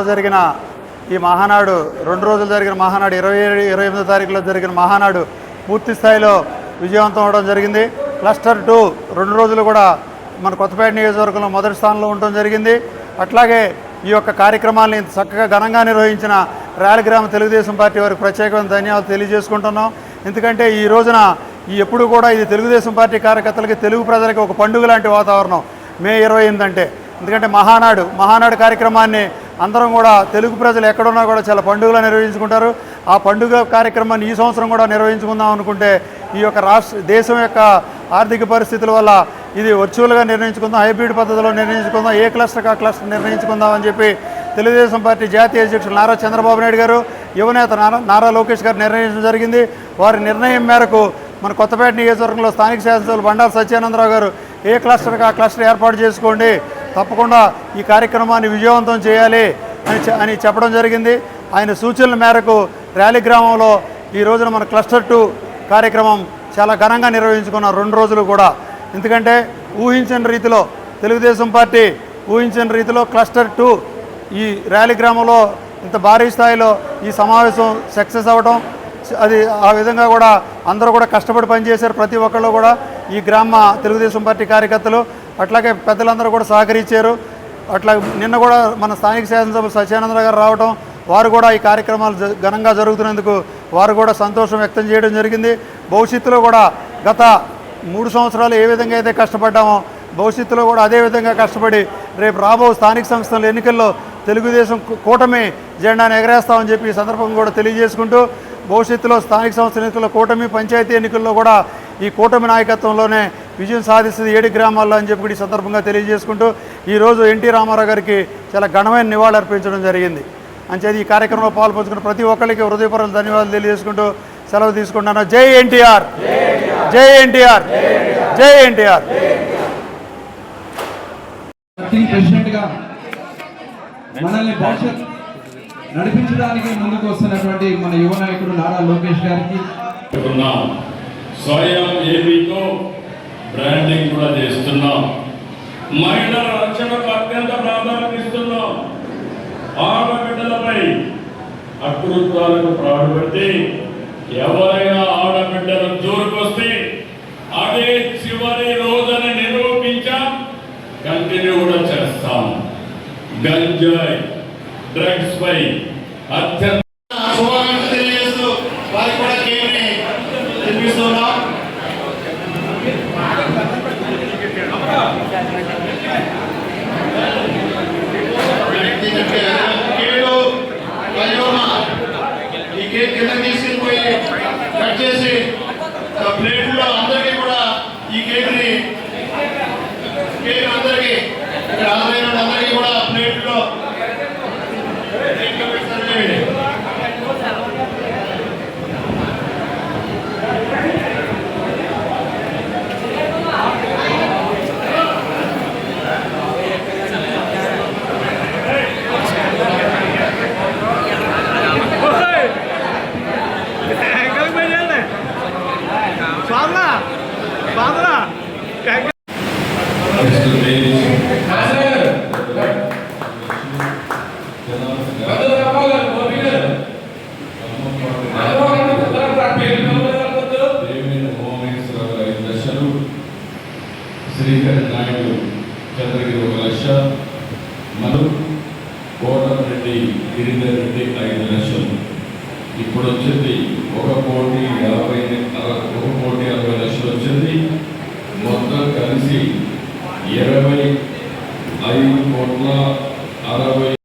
జరిగిన ఈ మహానాడు 2 రోజులు జరిగిన మహానాడు 27, 28 తారీఖులో జరిగిన మహానాడు పూర్తి స్థాయిలో విజయవంతం అవడం జరిగింది. క్లస్టర్ 2 2 రోజులు కూడా మన కొత్తపేట నియోజకవర్గంలో మొదటి స్థానంలో ఉండటం జరిగింది. అట్లాగే ఈ యొక్క కార్యక్రమాన్ని చక్కగా ఘనంగా నిర్వహించిన రాయలగ్రామ తెలుగుదేశం పార్టీ వారికి ప్రత్యేకమైన ధన్యవాదాలు తెలియజేసుకుంటున్నాం. ఎందుకంటే ఈ రోజున ఎప్పుడు కూడా ఇది తెలుగుదేశం పార్టీ కార్యకర్తలకి, తెలుగు ప్రజలకి ఒక పండుగ లాంటి వాతావరణం మే 28 అంటే. ఎందుకంటే మహానాడు కార్యక్రమాన్ని అందరం కూడా తెలుగు ప్రజలు ఎక్కడున్నా కూడా చాలా పండుగలు నిర్వహించుకుంటారు. ఆ పండుగ కార్యక్రమాన్ని ఈ సంవత్సరం కూడా నిర్వహించుకుందాం అనుకుంటే ఈ యొక్క దేశం యొక్క ఆర్థిక పరిస్థితుల వల్ల ఇది వర్చువల్గా నిర్ణయించుకుందాం, హైబ్రిడ్ పద్ధతిలో నిర్ణయించుకుందాం, ఏ క్లస్టర్కి ఆ క్లస్టర్ నిర్ణయించుకుందాం అని చెప్పి తెలుగుదేశం పార్టీ జాతీయ అధ్యక్షులు నారా చంద్రబాబు నాయుడు గారు, యువనేత నారా లోకేష్ గారు నిర్ణయించడం జరిగింది. వారి నిర్ణయం మేరకు మన కొత్తపేట నియోజకవర్గంలో స్థానిక శాసనసభ్యులు బండారు సత్యానందరావు గారు ఏ క్లస్టర్కి ఆ క్లస్టర్ ఏర్పాటు చేసుకోండి, తప్పకుండా ఈ కార్యక్రమాన్ని విజయవంతం చేయాలి అని చెప్పడం జరిగింది. ఆయన సూచనల మేరకు ర్యాలీ గ్రామంలో ఈ రోజున మన క్లస్టర్ 2 కార్యక్రమం చాలా ఘనంగా నిర్వహించుకున్న 2 రోజులు కూడా. ఎందుకంటే ఊహించిన రీతిలో తెలుగుదేశం పార్టీ ఊహించిన రీతిలో క్లస్టర్ 2 ఈ ర్యాలీ గ్రామంలో ఇంత భారీ స్థాయిలో ఈ సమావేశం సక్సెస్ అవ్వడం, అది ఆ విధంగా కూడా అందరూ కూడా కష్టపడి పనిచేశారు. ప్రతి ఒక్కళ్ళు కూడా ఈ గ్రామ తెలుగుదేశం పార్టీ కార్యకర్తలు, అట్లాగే పెద్దలందరూ కూడా సహకరించారు. అట్లా నిన్న కూడా మన స్థానిక శాసనసభ సత్యానంద గారు రావడం, వారు కూడా ఈ కార్యక్రమాలు ఘనంగా జరుగుతున్నందుకు వారు కూడా సంతోషం వ్యక్తం చేయడం జరిగింది. భవిష్యత్తులో కూడా గత 3 సంవత్సరాలు ఏ విధంగా అయితే కష్టపడ్డామో భవిష్యత్తులో కూడా అదే విధంగా కష్టపడి రేపు రాబో స్థానిక సంస్థల ఎన్నికల్లో తెలుగుదేశం కూటమి జెండాను ఎగరేస్తామని చెప్పి ఈ సందర్భంగా కూడా తెలియజేసుకుంటూ, భవిష్యత్తులో స్థానిక సంస్థల ఎన్నికల్లో కూటమి, పంచాయతీ ఎన్నికల్లో కూడా ఈ కూటమి నాయకత్వంలోనే విజయం సాధిస్తుంది 7 గ్రామాల్లో అని చెప్పి ఈ సందర్భంగా తెలియజేసుకుంటూ, ఈరోజు ఎన్టీ రామారావు గారికి చాలా ఘనమైన నివాళులు అర్పించడం జరిగింది. అంచేది ఈ కార్యక్రమంలో పాల్పంచుకున్న ప్రతి ఒక్కరికి హృదయపూర్వక ధన్యవాదాలు తెలియజేసుకుంటూ సెలవు తీసుకుంటున్నాను. జై ఎన్టీఆర్, జై ఎన్టీఆర్, జై ఎన్టీఆర్. మనల్ని భవిష్యత్ నడిపించడానికి ముందుకు వస్తున్నటువంటి మన యువ నాయకుడు నారా లోకేష్ గారికి స్వయం ఏపీతో బ్రాండింగ్ కూడా చేస్తున్నాం. మహిళల రక్షణకు అత్యంత ప్రాధాన్యత ఇస్తున్నాం. ఆడబిడ్డలపై అకృత్యాలకు పాల్పడితే ఎవరైనా ఆడబిడ్డలు జోరుకొస్తే అదే చివరి రోజున నిరూపించాం, కంటిన్యూ కూడా చేస్తాం. గంజాయి, డ్రగ్స్ పై అత్యంత ఈ కేక్ కింద తీసుకుపోయి కట్ చేసి ప్లేట్లో అందరికీ కూడా ఈ కేక్ అందరికీ ఇక్కడ అందరికీ కూడా ప్లేట్లో శ్రీకర్ నాయుడు చంద్రగిరి 1 లక్ష, మధు కోటరెడ్డి గిరిధర్ రెడ్డి 5 లక్షలు. ఇప్పుడు వచ్చింది 1,60,00,000 వచ్చింది. మొత్తం కలిసి 25,60,00,000